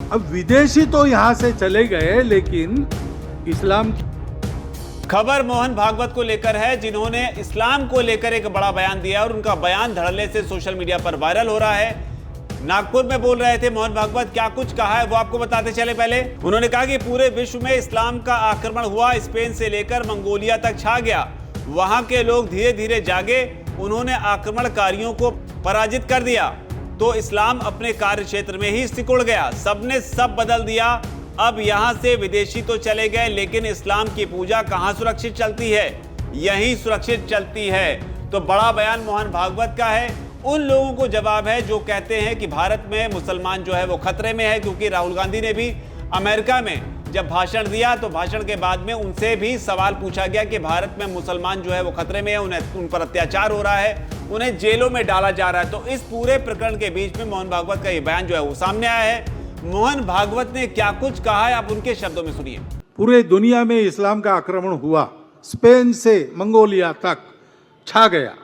अब विदेशी तो यहां से चले गए, लेकिन इस्लाम खबर मोहन भागवत को लेकर है, जिन्होंने इस्लाम को लेकर एक बड़ा बयान दिया और उनका बयान धड़ल्ले से सोशल मीडिया पर वायरल हो रहा है। नागपुर में बोल रहे थे मोहन भागवत, क्या कुछ कहा है वो आपको बताते चले। पहले उन्होंने कहा कि पूरे विश्व में इस्लाम का आक्रमण हुआ, स्पेन से लेकर मंगोलिया तक छा गया। वहां के लोग धीरे धीरे जागे, उन्होंने आक्रमणकारियों को पराजित कर दिया, तो इस्लाम अपने कार्य क्षेत्र में ही सिकुड़ गया। सबने सब बदल दिया। अब यहां से विदेशी तो चले गए, लेकिन इस्लाम की पूजा कहां सुरक्षित चलती है? यहीं सुरक्षित चलती है। तो बड़ा बयान मोहन भागवत का है। उन लोगों को जवाब है जो कहते हैं कि भारत में मुसलमान जो है वो खतरे में है, क्योंकि राहुल गांधी ने भी अमेरिका में जब भाषण दिया तो भाषण के बाद में उनसे भी सवाल पूछा गया कि भारत में मुसलमान जो है वो खतरे में है, उन पर अत्याचार हो रहा है, उन्हें जेलों में डाला जा रहा है। तो इस पूरे प्रकरण के बीच में मोहन भागवत का ये बयान जो है वो सामने आया है। मोहन भागवत ने क्या कुछ कहा है, आप उनके शब्दों में सुनिए। पूरे दुनिया में इस्लाम का आक्रमण हुआ, स्पेन से मंगोलिया तक छा गया।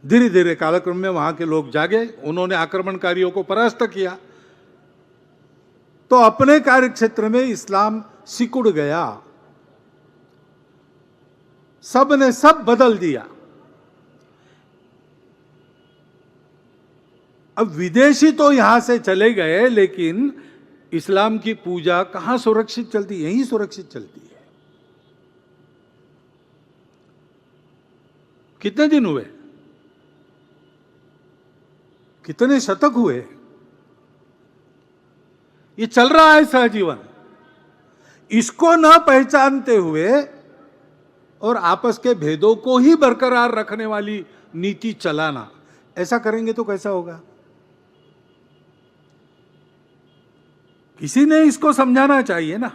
धीरे धीरे कालक्रम में वहां के लोग जागे, उन्होंने आक्रमणकारियों को परास्त किया, तो अपने कार्यक्षेत्र में इस्लाम सिकुड़ गया। सब ने सब बदल दिया। अब विदेशी तो यहां से चले गए, लेकिन इस्लाम की पूजा कहां सुरक्षित चलती? यहीं सुरक्षित चलती है। कितने दिन हुए, कितने शतक हुए, ये चल रहा है सहजीवन। इसको न पहचानते हुए और आपस के भेदों को ही बरकरार रखने वाली नीति चलाना, ऐसा करेंगे तो कैसा होगा? किसी ने इसको समझाना चाहिए ना।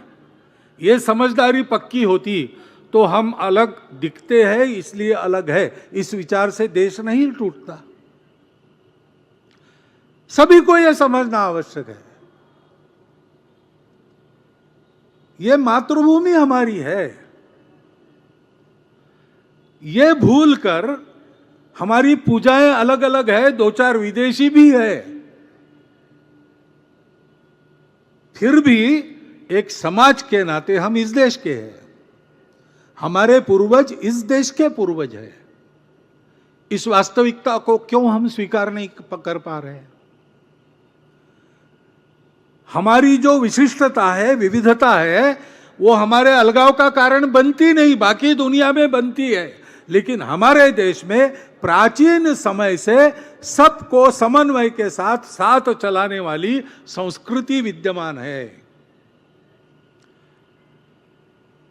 ये समझदारी पक्की होती तो हम अलग दिखते हैं इसलिए अलग है, इस विचार से देश नहीं टूटता। सभी को यह समझना आवश्यक है। ये मातृभूमि हमारी है। ये भूलकर हमारी पूजाएं अलग अलग है, दो चार विदेशी भी है, फिर भी एक समाज के नाते हम इस देश के हैं। हमारे पूर्वज इस देश के पूर्वज हैं। इस वास्तविकता को क्यों हम स्वीकार नहीं कर पा रहे हैं? हमारी जो विशिष्टता है, विविधता है, वो हमारे अलगाव का कारण बनती नहीं, बाकी दुनिया में बनती है। लेकिन हमारे देश में प्राचीन समय से सबको समन्वय के साथ साथ चलाने वाली संस्कृति विद्यमान है।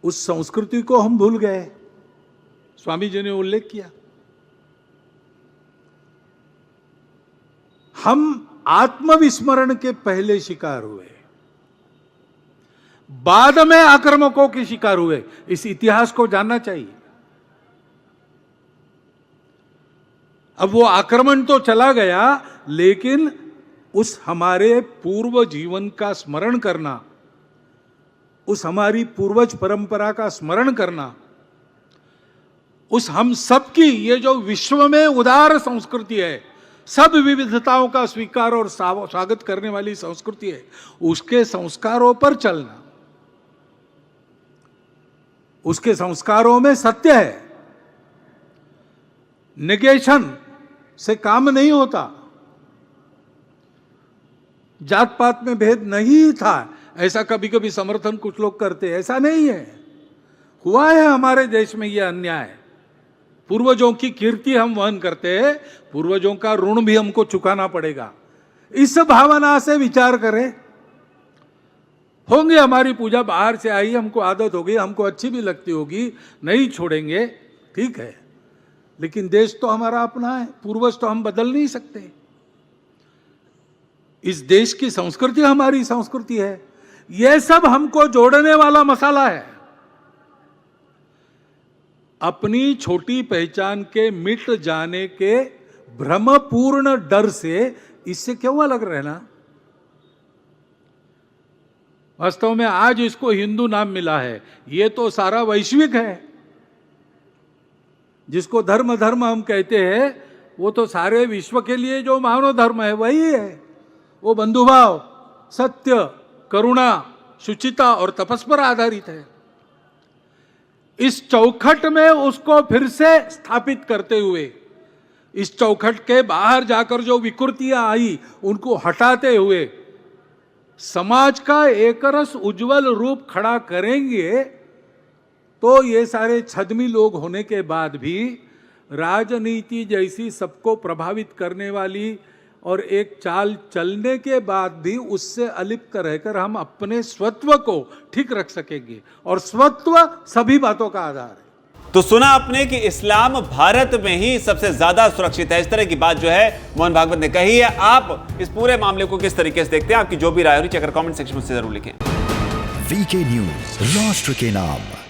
उस संस्कृति को हम भूल गए। स्वामी जी ने उल्लेख किया, हम आत्मविस्मरण के पहले शिकार हुए, बाद में आक्रामकों के शिकार हुए। इस इतिहास को जानना चाहिए। अब वो आक्रमण तो चला गया, लेकिन उस हमारे पूर्व जीवन का स्मरण करना, उस हमारी पूर्वज परंपरा का स्मरण करना, उस हम सबकी ये जो विश्व में उदार संस्कृति है, सब विविधताओं का स्वीकार और स्वागत करने वाली संस्कृति है, उसके संस्कारों पर चलना। उसके संस्कारों में सत्य है, नेगेशन से काम नहीं होता। जात पात में भेद नहीं था, ऐसा कभी कभी समर्थन कुछ लोग करते हैं, ऐसा नहीं है। हुआ है हमारे देश में यह अन्याय। पूर्वजों की कीर्ति हम वहन करते हैं, पूर्वजों का ऋण भी हमको चुकाना पड़ेगा। इस भावना से विचार करें। होंगे हमारी पूजा बाहर से आई, हमको आदत होगी, हमको अच्छी भी लगती होगी, नहीं छोड़ेंगे, ठीक है, लेकिन देश तो हमारा अपना है, पूर्वज तो हम बदल नहीं सकते। इस देश की संस्कृति हमारी संस्कृति है। यह सब हमको जोड़ने वाला मसाला है। अपनी छोटी पहचान के मिट जाने के भ्रमपूर्ण डर से इससे क्यों अलग रहना? वास्तव में आज इसको हिंदू नाम मिला है, ये तो सारा वैश्विक है। जिसको धर्म धर्म हम कहते हैं, वो तो सारे विश्व के लिए जो मानव धर्म है वही है। वो बंधुभाव, सत्य, करुणा, शुचिता और तपस पर आधारित है। इस चौखट में उसको फिर से स्थापित करते हुए, इस चौखट के बाहर जाकर जो विकृतियां आई उनको हटाते हुए समाज का एकरस उज्जवल रूप खड़ा करेंगे, तो ये सारे छद्मी लोग होने के बाद भी राजनीति जैसी सबको प्रभावित करने वाली और एक चाल चलने के बाद भी उससे अलिप्त रहकर हम अपने स्वत्व को ठीक रख सकेंगे, और स्वत्व सभी बातों का आधार है। तो सुना आपने कि इस्लाम भारत में ही सबसे ज्यादा सुरक्षित है। इस तरह की बात जो है मोहन भागवत ने कही है। आप इस पूरे मामले को किस तरीके से देखते हैं? आपकी जो भी राय हो रही है कमेंट सेक्शन में जरूर लिखें। वीके न्यूज, राष्ट्र के नाम।